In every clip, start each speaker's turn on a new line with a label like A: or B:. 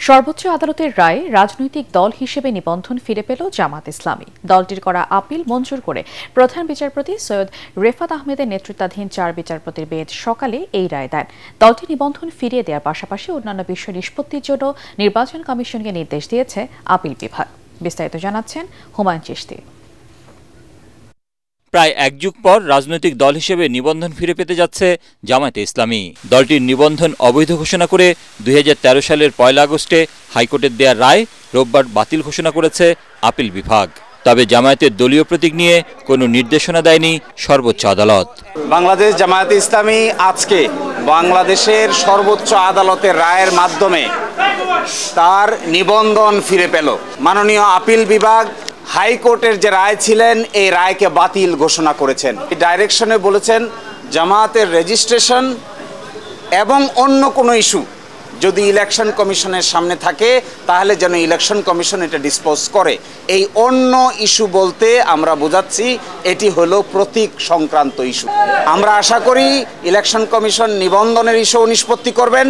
A: সর্বোচ্চ আদালতের রায়ে রাজনৈতিক দল হিসেবে নিবন্ধন ফিরে পেল জামাত ইসলামী। দলটির করা আপিল মঞ্জুর করে প্রধান বিচারপতি সৈয়দ রেফাত আহমেদের নেতৃত্বাধীন ৪ বিচারপতির বেঞ্চ সকালে এই রায় দেন। দলটি নিবন্ধন ফিরিয়ে দেওয়ার পাশাপাশি অন্যান্য বিষয় নিষ্পত্তির জন্য নির্বাচন কমিশনকে নির্দেশ দিয়েছে আপিল বিভাগ। বিস্তারিত জানাচ্ছেন হুমায়ুন চিশতি।
B: প্রায় এক যুগ পর রাজনৈতিক দল হিসেবে নিবন্ধন ফিরে পেতে যাচ্ছে জামায়াতে ইসলামী। দলটির নিবন্ধন অবৈধ ঘোষণা করে ২০১৩ সালের ১ আগস্টে হাইকোর্টের দেয়া রায় রোববার বাতিল ঘোষণা করেছে আপিল বিভাগ। তবে জামায়াতের দলীয় প্রতীক নিয়ে কোনো নির্দেশনা দেয়নি সর্বোচ্চ আদালত।
C: বাংলাদেশ জামায়াতে ইসলামী আজকে বাংলাদেশের সর্বোচ্চ আদালতের রায়ের মাধ্যমে তার নিবন্ধন ফিরে পেল। মাননীয় আপিল বিভাগ হাইকোর্টের যে রায় ছিলেন এই রায়কে বাতিল ঘোষণা করেছেন। ডাইরেকশনে বলেছেন জামায়াতের রেজিস্ট্রেশন এবং অন্য কোনো ইস্যু যদি ইলেকশন কমিশনের সামনে থাকে তাহলে যেন ইলেকশন কমিশন এটা ডিসপোজ করে। এই অন্য ইস্যু বলতে আমরা বোঝাচ্ছি এটি হলো প্রতীক সংক্রান্ত ইস্যু। আমরা আশা করি ইলেকশন কমিশন নিবন্ধনের ইস্যু নিষ্পত্তি করবেন,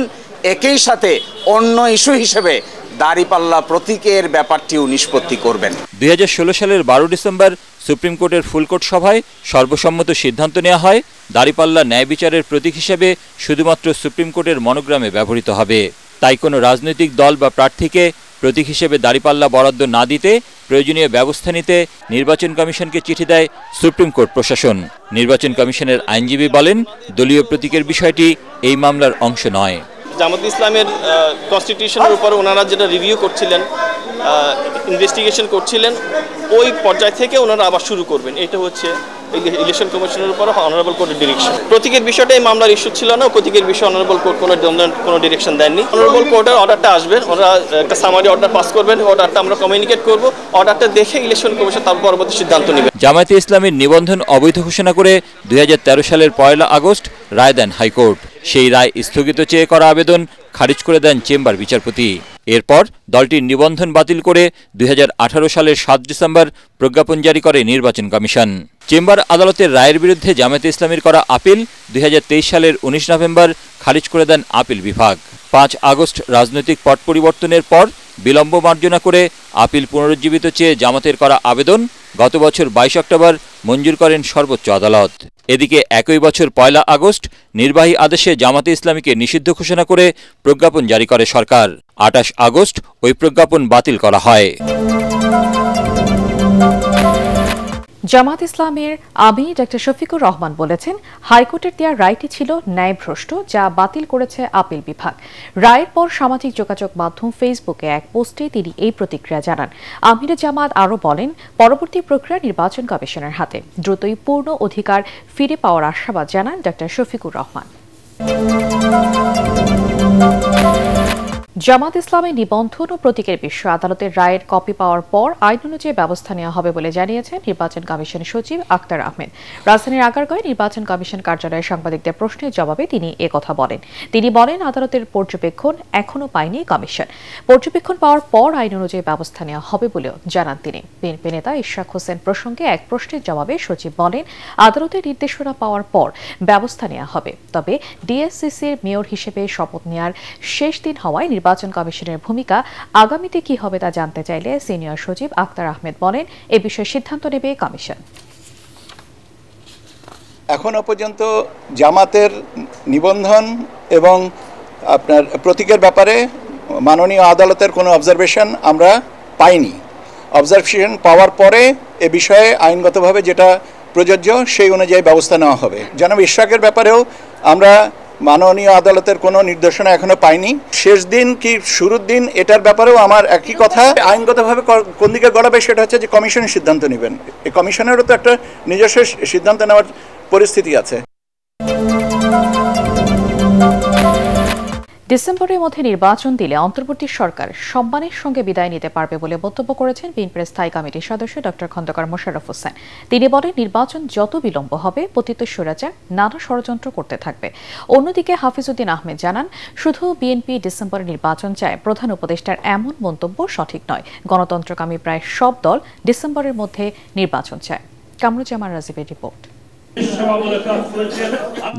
C: একই সাথে অন্য ইস্যু হিসেবে দাঁড়িপাল্লা প্রতীকের ব্যাপারটিও নিষ্পত্তি করবেন।
B: ২০১৬ সালের ১২ ডিসেম্বর সুপ্রিম কোর্টের ফুলকোর্ট সভায় সর্বসম্মত সিদ্ধান্ত নেওয়া হয় দাঁড়িপাল্লা ন্যায় বিচারের প্রতীক হিসেবে শুধুমাত্র সুপ্রিম কোর্টের মনোগ্রামে ব্যবহৃত হবে। তাই কোনো রাজনৈতিক দল বা প্রার্থীকে প্রতীক হিসেবে দাঁড়িপাল্লা বরাদ্দ না দিতে প্রয়োজনীয় ব্যবস্থা নিতে নির্বাচন কমিশনকে চিঠি দেয় সুপ্রিম কোর্ট প্রশাসন। নির্বাচন কমিশনের আইনজীবী বলেন, দলীয় প্রতীকের বিষয়টি এই মামলার অংশ নয়।
D: জামাত ইসলামের কনস্টিটিউশনের উপর ওনারা যেটা রিভিউ করছিলেন, ইনভেস্টিগেশন করছিলেন, ওই পর্যায় থেকে ওনারা আবার শুরু করবেন। এটা হচ্ছে ইলেকশন কমিশনের উপর অনারেবল কোর্টের ডিরেকশন। প্রতীকের বিষয়টা এই মামলার ইস্যু ছিল না। প্রতীকের বিষয়ে অনারেবল কোর্ট কোনো ডিরেকশন দেননি। অনারেবল কোর্টের অর্ডারটা আসবে, ওনারা একটা সামারি অর্ডার পাস করবেন, অর্ডারটা আমরা কমিউনিকেট করব, অর্ডারটা দেখে ইলেকশন কমিশন তার পরবর্তী সিদ্ধান্ত নেবে।
B: জামায়াতে ইসলামীর নিবন্ধন অবৈধ ঘোষণা করে ২০১৩ সালের ১ আগস্ট রায় দেন হাইকোর্ট। সেই রায় স্থগিত চেয়ে করা আবেদন খারিজ করে দেন চেম্বার বিচারপতি। এরপর দলটির নিবন্ধন বাতিল করে ২০১৮ সালের ৭ ডিসেম্বর প্রজ্ঞাপন জারি করে নির্বাচন কমিশন। চেম্বার আদালতের রায়ের বিরুদ্ধে জামায়াতে ইসলামীর করা আপিল ২০২৩ সালের ১৯ নভেম্বর খারিজ করে দেন আপিল বিভাগ। ৫ আগস্ট রাজনৈতিক পট পরিবর্তনের পর বিলম্ব মার্জনা করে আপিল পুনরুজ্জীবিত চেয়ে জামাতের করা আবেদন গত বছর ২২ অক্টোবর মঞ্জুর করেন সর্বোচ্চ আদালত। এদিকে একই বছর ১ আগস্ট নির্বাহী আদেশে জামাতে ইসলামীকে নিষিদ্ধ ঘোষণা করে প্রজ্ঞাপন জারি করে সরকার। ২৮ আগস্ট ওই প্রজ্ঞাপন বাতিল করা হয়।
A: জামাত ইসলামের আমির ডক্টর শফিকুর রহমান বলেছেন, হাইকোর্টের দেওয়া রায়টি ছিল ন্যায়ভ্রষ্ট, যা বাতিল করেছে আপিল বিভাগ। রায়ের পর সামাজিক যোগাযোগ মাধ্যম ফেসবুকে এক পোস্টে তিনি এই প্রতিক্রিয়া জানান। আমির জামাত আরও বলেন, পরবর্তী প্রক্রিয়া নির্বাচন কমিশনের হাতে, দ্রুতই পূর্ণ অধিকার ফিরে পাওয়ার আশাবাদ জানান ডক্টর শফিকুর রহমান। জামাত ইসলামের নিবন্ধন ও প্রতীকের বিষয়ে আদালতের রায়ের কপি পাওয়ার পর আইন অনুযায়ী ব্যবস্থা নেওয়া হবে বলে জানিয়েছেন নির্বাচন কমিশনের সচিব আক্তার আহমেদ। রাজধানীর আগারগাঁওয়ে নির্বাচন কমিশন কার্যালয়ে সাংবাদিকদের প্রশ্নের জবাবে তিনি একথা বলেন। তিনি বলেন, আদালতের পর্যবেক্ষণ এখনও পায়নি কমিশন। পর্যবেক্ষণ পাওয়ার পর আইন অনুযায়ী ব্যবস্থা নেওয়া হবে বলেও জানান তিনি। বিএনপি নেতা ইশরাক হোসেন প্রসঙ্গে এক প্রশ্নের জবাবে সচিব বলেন, আদালতের নির্দেশনা পাওয়ার পর ব্যবস্থা নেওয়া হবে। তবে ডিএসসিসির মেয়র হিসেবে শপথ নেওয়ার শেষ দিন হওয়ায় নির্বাচন কমিশনের ভূমিকা আগামীতে কি হবে তা জানতে চাইলে সিনিয়র সচিব আক্তার আহমেদ বলেন, এ বিষয়ে সিদ্ধান্ত নেবে কমিশন।
E: এখনো পর্যন্ত জামাতের নিবন্ধন এবং আপনার প্রতীকের ব্যাপারে মাননীয় আদালতের কোনো অবজারভেশন আমরা পাইনি। অবজারভেশন পাওয়ার পরে এ বিষয়ে আইনগতভাবে যেটা প্রযোজ্য সেই অনুযায়ী ব্যবস্থা নেওয়া হবে। জনাব ইশরাকের ব্যাপারেও আমরা মাননীয় আদালতের কোনো নির্দেশনা এখনো পাইনি। শেষ দিন কি শুরুর দিন এটার ব্যাপারেও আমার একই কথা। আইনগতভাবে কোন দিকে গড়াবে সেটা হচ্ছে যে কমিশনের সিদ্ধান্ত নেবেন। এই কমিশনেরও তো একটা নিজস্ব সিদ্ধান্ত নেওয়ার পরিস্থিতি আছে।
A: ডিসেম্বরের মধ্যে নির্বাচন দিলে অন্তর্বর্তী সরকার সম্মানের সঙ্গে বিদায় নিতে পারবে বলে মন্তব্য করেছেন বিএনপির স্থায়ী কমিটির সদস্য ডক্টর খন্দকার মোশাররফ হোসেন। তিনি বলেন, নির্বাচন যত বিলম্ব হবে পতিত স্বৈরাচার নানা ষড়যন্ত্র করতে থাকবে। অন্যদিকে হাফিজউদ্দিন আহমেদ জানান, শুধু বিএনপি ডিসেম্বরে নির্বাচন চায়, প্রধান উপদেষ্টার এমন মন্তব্য সঠিক নয়। গণতন্ত্রকামী প্রায় সব দল ডিসেম্বরের মধ্যে নির্বাচন চায়। কামরুজ্জামান রাজীবের রিপোর্ট।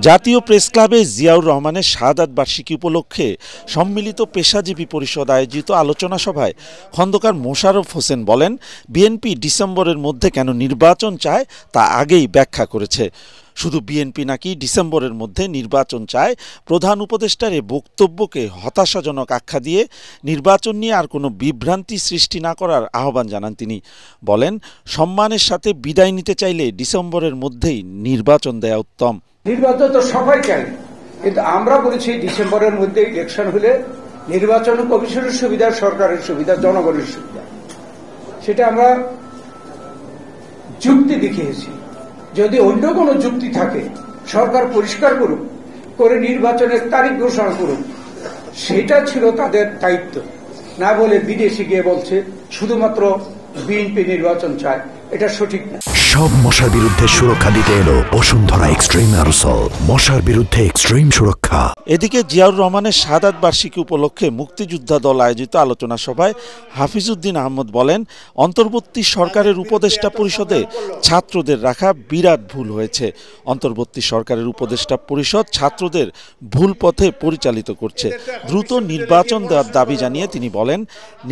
F: জাতীয় প্রেস ক্লাবে জিয়াউর রহমানের শাহাদাত বার্ষিকী উপলক্ষে সম্মিলিত পেশাজীবী পরিষদ আয়োজিত আলোচনা সভায় খন্দকার মোশাররফ হোসেন বলেন, বিএনপি ডিসেম্বরের মধ্যে কেন নির্বাচন চায় তা আগেই ব্যাখ্যা করেছে। শুধু বিএনপি নাকি ডিসেম্বরের মধ্যে নির্বাচন চায়, প্রধান উপদেষ্টার এ বক্তব্যকে হতাশাজনক আখ্যা দিয়ে নির্বাচন নিয়ে আর কোনো বিভ্রান্তি সৃষ্টি না করার আহ্বান জানান তিনি। বলেন, সম্মানের সাথে বিদায় নিতে চাইলে ডিসেম্বরের মধ্যেই নির্বাচন দেয়া উত্তম।
G: নির্বাচন তো সবাই চাই, কিন্তু আমরা বলেছি ডিসেম্বরের মধ্যে ইলেকশন হলে নির্বাচন কমিশনের সুবিধা, সরকারের সুবিধা, জনগণের সুবিধা, সেটা আমরা যুক্তি দেখিয়েছি। যদি অন্য কোনো যুক্তি থাকে, সরকার পরিষ্কার করুক, করে নির্বাচনের তারিখ ঘোষণা করুক, সেটা ছিল তাদের দায়িত্ব। না বলে বিদেশে গিয়ে বলছে শুধুমাত্র বিএনপি নির্বাচন চায়, এটা সঠিক না।
H: সব মশার বিরুদ্ধে সুরক্ষা দিতে এলো বসুন্ধরা এক্সট্রিম অ্যারোসল, মশার বিরুদ্ধে এক্সট্রিম সুরক্ষা।
F: এদিকে জিয়াউর রহমানের শাহাদাত বার্ষিকী উপলক্ষে মুক্তিযোদ্ধা দল আয়োজিত আলোচনা সভায় হাফিজউদ্দিন আহমদ বলেন, অন্তর্বর্তী সরকারের উপদেষ্টা পরিষদে ছাত্রদের রাখা বিরাট ভুল হয়েছে। অন্তর্বর্তী সরকারের উপদেষ্টা পরিষদ ছাত্রদের ভুল পথে পরিচালিত করছে। দ্রুত নির্বাচন দেওয়ার দাবি জানিয়ে তিনি বলেন,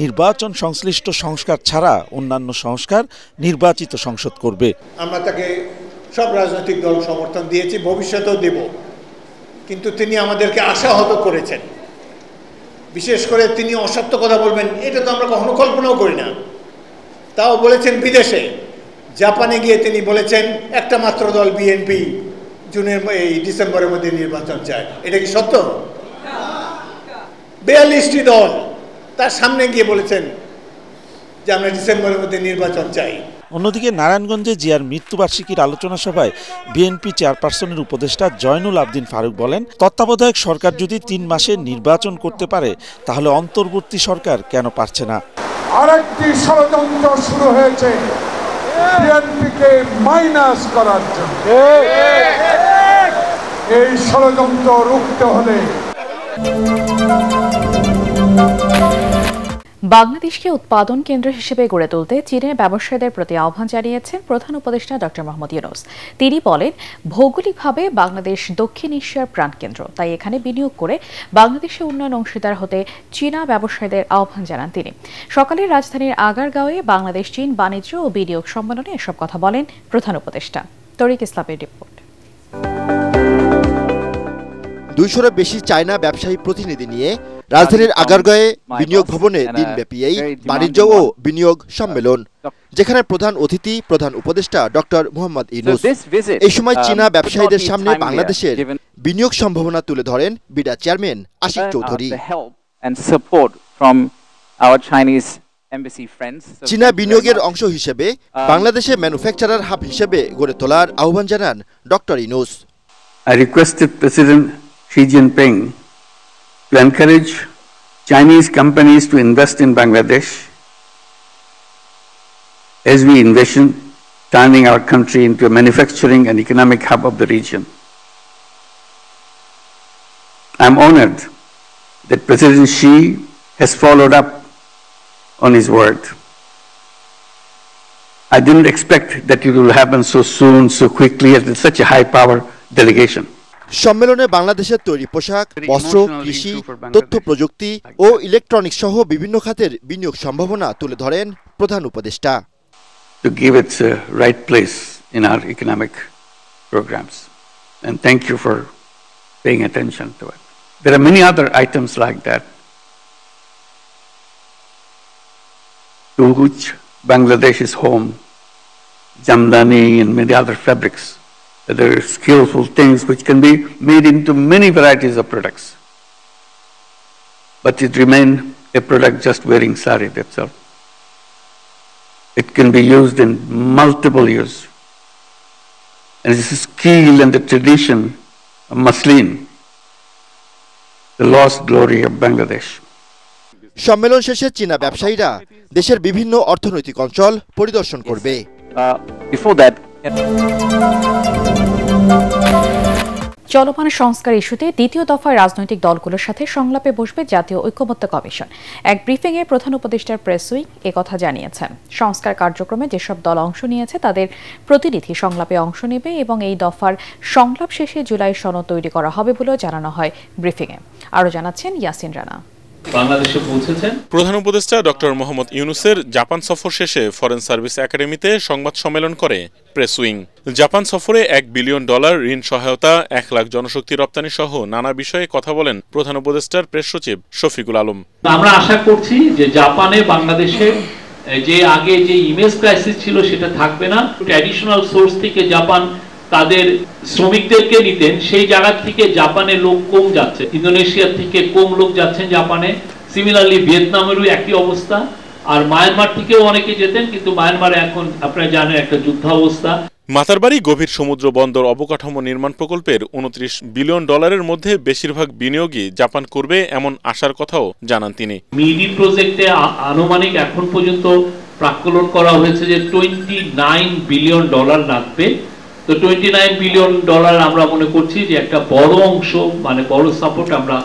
F: নির্বাচন সংশ্লিষ্ট সংস্কার ছাড়া অন্যান্য সংস্কার নির্বাচিত সংসদ করবে।
I: আমরা তাকে সব রাজনৈতিক দল সমর্থন দিয়েছি, ভবিষ্যতেও দেব, কিন্তু তিনি আমাদেরকে আশাহত করেছেন। বিশেষ করে তিনি অসত্য কথা বলবেন এটা তো আমরা কখনো কল্পনাও করি না। তাও বলেছেন বিদেশে, জাপানে গিয়ে তিনি বলেছেন একটা মাত্র দল বিএনপি এই ডিসেম্বরের মধ্যে নির্বাচন চায়। এটা কি সত্য? 42টি দল তার সামনে গিয়ে বলেছেন যে আমরা ডিসেম্বরের মধ্যে নির্বাচন চাই।
F: অন্যদিকে নারায়ণগঞ্জে জিয়ার মৃত্যুবার্ষিকীর আলোচনা সভায় বিএনপি চেয়ারপারসনের উপদেষ্টা জয়নুল আবদিন ফারুক বলেন, তত্ত্বাবধায়ক সরকার যদি 3 মাসে নির্বাচন করতে পারে তাহলে অন্তর্বর্তী সরকার কেন পারছে না।
J: আরেকটি ষড়যন্ত্র শুরু হয়েছে বিএনপিকে মাইনাস করার জন্য। এই ষড়যন্ত্র রুখতে হলে
A: বাংলাদেশকে উৎপাদন কেন্দ্র হিসেবে গড়ে তুলতে চীনের ব্যবসায়ীদের প্রতি আহ্বান জানিয়েছেন প্রধান উপদেষ্টা ডক্টর মোহাম্মদ ইউনূস। তিনি বলেন, ভৌগোলিকভাবে বাংলাদেশ দক্ষিণ এশিয়ার প্রাণকেন্দ্র, তাই এখানে বিনিয়োগ করে বাংলাদেশের উন্নয়ন অংশীদার হতে চীনা ব্যবসায়ীদের আহ্বান জানান তিনি। সকালে রাজধানীর আগারগাঁওয়ে বাংলাদেশ চীন বাণিজ্য ও বিনিয়োগ সম্মেলনে এসব কথা বলেন প্রধান উপদেষ্টা। তরিক ইসলামের রিপোর্ট।
K: 200-এর বেশি চায়না ব্যবসায়ী প্রতিনিধি নিয়ে রাজধানীর আগারগাঁওয়ে বিনিয়োগ ভবনে দিনব্যাপী এই বাণিজ্য ও বিনিয়োগ সম্মেলন, যেখানে প্রধান অতিথি প্রধান উপদেষ্টা ডক্টর মোহাম্মদ ইউনূস। এই সময় চীনা ব্যবসায়ীদের সামনে বাংলাদেশের বিনিয়োগ সম্ভাবনা তুলে ধরেন বিডা চেয়ারম্যান আশিক চৌধুরী। চীনা বিনিয়োগের অংশ হিসেবে বাংলাদেশে ম্যানুফ্যাকচারার হাব হিসেবে গড়ে তোলার আহ্বান জানান doctor Yunus.
L: I requested President Xi Jinping to encourage Chinese companies to invest in Bangladesh as we envision turning our country into a manufacturing and economic hub of the region. I am honored that President Xi has followed up on his word. I didn't expect that it will happen so soon, so quickly, and with such a high-power delegation.
K: সম্মেলনে বাংলাদেশের তৈরি পোশাক, বস্ত্র, কৃষি, তথ্য প্রযুক্তি ও electronics সহ বিভিন্ন খাতের বিনিয়োগ সম্ভাবনা তুলে ধরেন প্রধান উপদেষ্টা।
L: To give its right place in our economic programs, and thank you for paying attention to it. There are many other items like that, to which Bangladesh is home, Jamdani and many other fabrics. There are skillful things which can be made into many varieties of products. But it remains a product just wearing sari, that's all. It can be used in multiple use. And this is skill and the tradition of muslin, the lost glory of Bangladesh.
K: সম্মেলন শেষে চীনা ব্যবসায়ীরা দেশের বিভিন্ন অর্থনৈতিক অঞ্চল পরিদর্শন করবে।
A: চলমান সংস্কার ইস্যুতে দ্বিতীয় দফায় রাজনৈতিক দলগুলোর সাথে সংলাপে বসবে জাতীয় ঐকমত্য কমিশন। এক ব্রিফিংয়ে প্রধান উপদেষ্টার প্রেস উইং একথা জানিয়েছেন। সংস্কার কার্যক্রমে যেসব দল অংশ নিয়েছে তাদের প্রতিনিধি সংলাপে অংশ নেবে এবং এই দফার সংলাপ শেষে জুলাই সনদ তৈরি করা হবে বলেও জানানো হয় ব্রিফিংয়ে। আরও জানাচ্ছেন ইয়াসিন রানা।
M: বাংলাদেশে পৌঁছেছেন প্রধান উপদেষ্টা ডক্টর মোহাম্মদ ইউনূসের জাপান সফর শেষে ফরেন সার্ভিস একাডেমিতে সংবাদ সম্মেলন করে প্রেস উইং। জাপান সফরে $1 বিলিয়ন ঋণ সহায়তা, 1 লাখ জনশক্তি রপ্তানি সহ নানা বিষয়ে কথা বলেন প্রধান উপদেষ্টার প্রেস সচিব শফিকুল আলম।
N: আমরা আশা করছি যে জাপানে বাংলাদেশে যে আগে যে ইমেজ ক্রাইসিস ছিল সেটা থাকবে না। ট্র্যাডিশনাল সোর্স থেকে জাপান তাদের শ্রমিকদেরকে নিতেন, সেই জায়গা থেকে জাপানে লোক কম যাচ্ছে, ইন্দোনেশিয়া থেকে কম লোক যাচ্ছেন জাপানে। সিমিলারলি ভিয়েতনামেরও একই অবস্থা, আর মায়ানমার থেকেও অনেকে যেতেন, কিন্তু মায়ানমারে এখন আপনারা জানেন একটা যুদ্ধাবস্থা।
M: মাতারবাড়ি গভীর সমুদ্র বন্দর অবকাঠামো নির্মাণ প্রকল্পের $29 বিলিয়ন মধ্যে বেশিরভাগ বিনিয়োগই জাপান করবে এমন আশার কথাও জানান তিনি।
N: মিডি প্রজেক্টে আনুমানিক এখন পর্যন্ত প্রাক্কলন করা হয়েছে যে $29 বিলিয়ন লাগবে। তো $29 বিলিয়ন আমরা মনে করছি যে একটা বড় অংশ, মানে বড় সাপোর্ট আমরা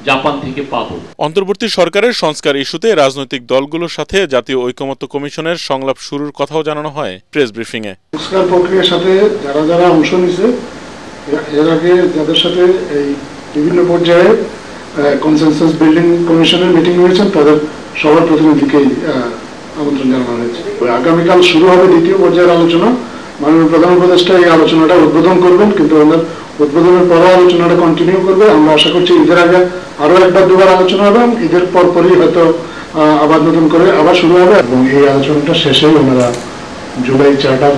N: জাপান থেকে পাবো।
M: অন্তর্বর্তী সরকারের সংস্কার ইস্যুতে রাজনৈতিক দলগুলোর সাথে জাতীয় ঐকমত্য কমিশনের সংলাপ শুরুর কথাও জানানো হয় প্রেস ব্রিফিংয়ে।
O: সংস্কার প্রক্রিয়ার সাথে যারা অংশ নিছে, এর আগে যাদের সাথে এই বিভিন্ন পর্যায়ে কনসেনসাস বিল্ডিং কমিশনের মিটিং হয়েছেন, তাদের সবার প্রতিনিধিকেই আমন্ত্রণ জানানো হয়েছে। আগামীকাল শুরু হবে দ্বিতীয় পর্যায়ের আলোচনা। মাননীয় প্রধান উপদেষ্টা এই আলোচনাটা উদ্বোধন করবেন, কিন্তু আমাদের উদ্বোধনের পরও আলোচনাটা কন্টিনিউ করবে। আমরা আশা করছি ঈদের আগে আরো একবার দুবার আলোচনা হবে, ঈদের পরপরই হয়তো আবার নতুন করে আবার শুরু হবে, এবং এই আলোচনাটা শেষে ওনারা জুলাই চার্টার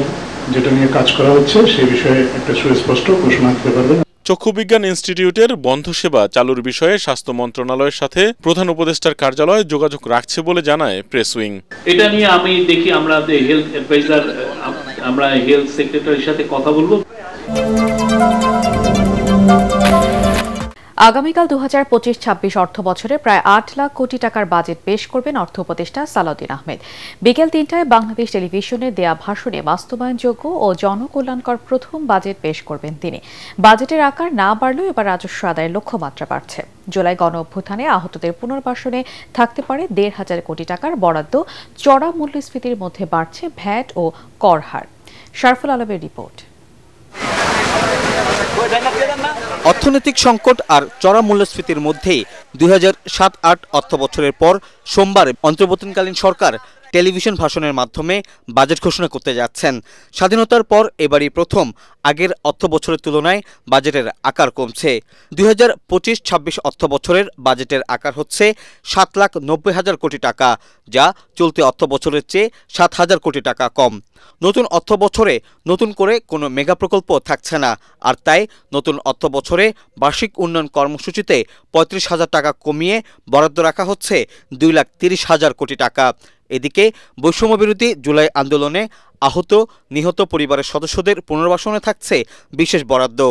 O: যেটা নিয়ে কাজ করা হচ্ছে সেই বিষয়ে একটা সুস্পষ্ট ঘোষণা দিতে পারবেন।
M: চক্ষু বিজ্ঞান ইনস্টিটিউটের বন্ধ সেবা চালুর বিষয়ে স্বাস্থ্য মন্ত্রণালয়ের সাথে প্রধান উপদেষ্টার কার্যালয় যোগাযোগ রাখছে বলে জানায় প্রেস উইং।
N: এটা নিয়ে আমি দেখি আমরা হেলথ অ্যাডভাইজার, আমরা হেলথ সেক্রেটারির সাথে কথা বলবো।
A: আগামীকাল 2025-26 অর্থ বছরে প্রায় 8 লাখ কোটি টাকার বাজেট পেশ করবেন অর্থ উপদেষ্টা সালাউদ্দিন আহমেদ। বিকেল 3টায় বাংলাদেশ টেলিভিশনে দেয়া ভাষণে বাস্তবায়নযোগ্য ও জনকল্যাণকর প্রথম বাজেট পেশ করবেন তিনি। বাজেটের আকার না বাড়লেও এবার রাজস্ব আদায়ের লক্ষ্যমাত্রা বাড়ছে। জুলাই গণ অভ্যুত্থানে আহতদের পুনর্বাসনে থাকতে পারে 1,500 কোটি টাকার বরাদ্দ। চড়া মূল্যস্ফীতির মধ্যে বাড়ছে ভ্যাট ও কর হার। শারফুল আলমের রিপোর্ট।
P: অর্থনৈতিক সংকট আর চড়া মূল্যস্ফীতির মধ্যেই 2007-08 অর্থ বছরের পর সোমবার অন্তর্বর্তীকালীন সরকার টেলিভিশন ভাষণের মাধ্যমে বাজেট ঘোষণা করতে যাচ্ছেন। স্বাধীনতার পর এবারই প্রথম আগের অর্থ বছরের তুলনায় বাজেটের আকার কমছে। 2025-26 অর্থ বছরের বাজেটের আকার হচ্ছে 7,90,000 কোটি টাকা, যা চলতি অর্থ বছরের চেয়ে 7,000 কোটি টাকা কম। নতুন অর্থ বছরে নতুন করে কোনো মেগা প্রকল্প থাকছে না, আর তাই নতুন অর্থ বছরে বার্ষিক উন্নয়ন কর্মসূচিতে 35,000 টাকা কমিয়ে বরাদ্দ রাখা হচ্ছে 2,30,000 কোটি টাকা। এদিকে বৈষম্যবিরোধী জুলাই আন্দোলনে আহত নিহত পরিবারের সদস্যদের পুনর্বাসনে থাকছে বিশেষ বরাদ্দ।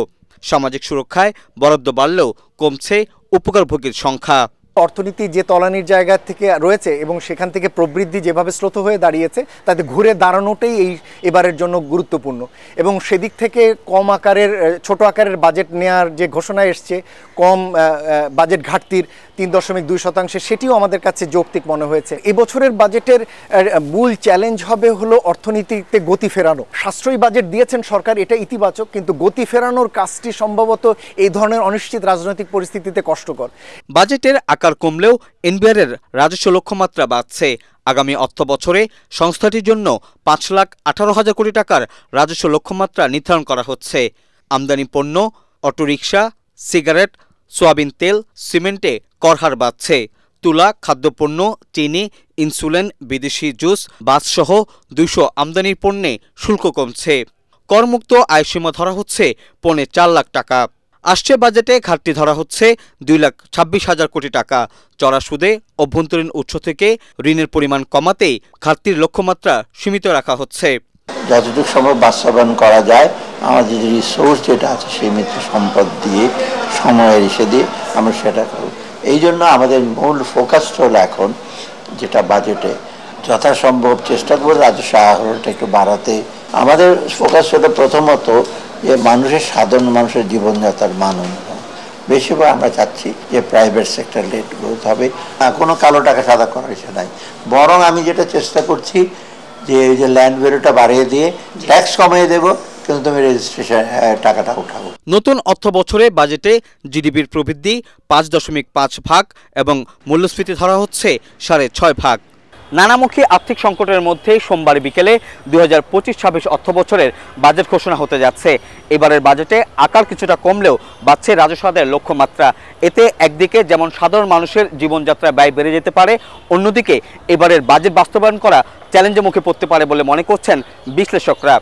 P: সামাজিক সুরক্ষায় বরাদ্দ বাড়লেও কমছে উপকারভোগীর সংখ্যা।
Q: অর্থনীতি যে তলানির জায়গা থেকে রয়েছে এবং সেখান থেকে প্রবৃদ্ধি যেভাবে স্রোত হয়ে দাঁড়িয়েছে, তাতে ঘুরে দাঁড়ানোটাই এবারের জন্য গুরুত্বপূর্ণ। এবং সেদিক থেকে ছোট আকারের বাজেট নেওয়ার যে ঘোষণা এসছে, কম বাজেট ঘাটতির 3.2%, সেটিও আমাদের কাছে যৌক্তিক মনে হয়েছে। এবছরের বাজেটের মূল চ্যালেঞ্জ হবে হলো অর্থনীতিতে গতি ফেরানো। সাশ্রয়ী বাজেট দিয়েছেন সরকার, এটা ইতিবাচক, কিন্তু গতি ফেরানোর কাজটি সম্ভবত এই ধরনের অনিশ্চিত রাজনৈতিক পরিস্থিতিতে কষ্টকর।
P: বাজেটের আকার কমলেও এনবিআরের রাজস্ব লক্ষ্যমাত্রা বাড়ছে। আগামী অর্থ বছরে সংস্থাটির জন্য 5,18,000 কোটি টাকার রাজস্ব লক্ষ্যমাত্রা নির্ধারণ করা হচ্ছে। আমদানি পণ্য, অটোরিকশা, সিগারেট, সোয়াবিন তেল, সিমেন্টে কর হার বাড়ছে। তুলা, খাদ্যপণ্য, চিনি, ইনসুলিন, বিদেশি জুস, বাসসহ 200 আমদানির পণ্যে শুল্ক কমছে। করমুক্ত আয়সীমা ধরা হচ্ছে 4.5 লাখ টাকা। আসছে বাজেটে ঘাটতি ধরা হচ্ছে 2,26,000 কোটি টাকা। চড়া সুদে অভ্যন্তরীণ উৎস থেকে ঋণের পরিমাণ কমাতেই ঘাটতির লক্ষ্যমাত্রা সীমিত রাখা হচ্ছে।
R: যতটুকু সম্ভব বাস্তবায়ন করা যায়, আমাদের যে রিসোর্স যেটা আছে সীমিত সম্পদ দিয়ে, সময়ের এসে দিয়ে আমরা সেটা করব। এই জন্য আমাদের মূল ফোকাসটা হলো এখন যেটা বাজেটে যথাসম্ভব চেষ্টা করবো রাজস্ব আহরণটা একটু বাড়াতে। আমাদের ফোকাস হলো প্রথমত যে মানুষের সাধারণ মানুষের জীবনযাত্রার মান উন্নয়ন। বেশিরভাগ আমরা চাচ্ছি যে প্রাইভেট সেক্টর লেড গ্রোথ হবে, কোনো কালো টাকা সাদা করার ইচ্ছা নাই। বরং আমি যেটা চেষ্টা করছি যে এই যে ল্যান্ড ভ্যালুটা বাড়িয়ে দিয়ে ট্যাক্স কমিয়ে দেবো, কিন্তু তুমি রেজিস্ট্রেশন টাকাটা উঠাবো।
P: নতুন অর্থ বছরে বাজেটে জিডিপির প্রবৃদ্ধি 5.5% এবং মূল্যস্ফীতি ধরা হচ্ছে 6.5%। নানামুখী আর্থিক সংকটের মধ্যে সোমবার বিকেলে 2025-26 অর্থ বছরের বাজেট ঘোষণা হতে যাচ্ছে। এবারের বাজেটে আকার কিছুটা কমলেও বাড়ছে রাজস্ব আদায়ের লক্ষ্যমাত্রা। এতে একদিকে যেমন সাধারণ মানুষের জীবনযাত্রা ব্যয় বেড়ে যেতে পারে, অন্যদিকে এবারের বাজেট বাস্তবায়ন করা চ্যালেঞ্জের মুখে পড়তে পারে বলে মনে করছেন বিশ্লেষকরা।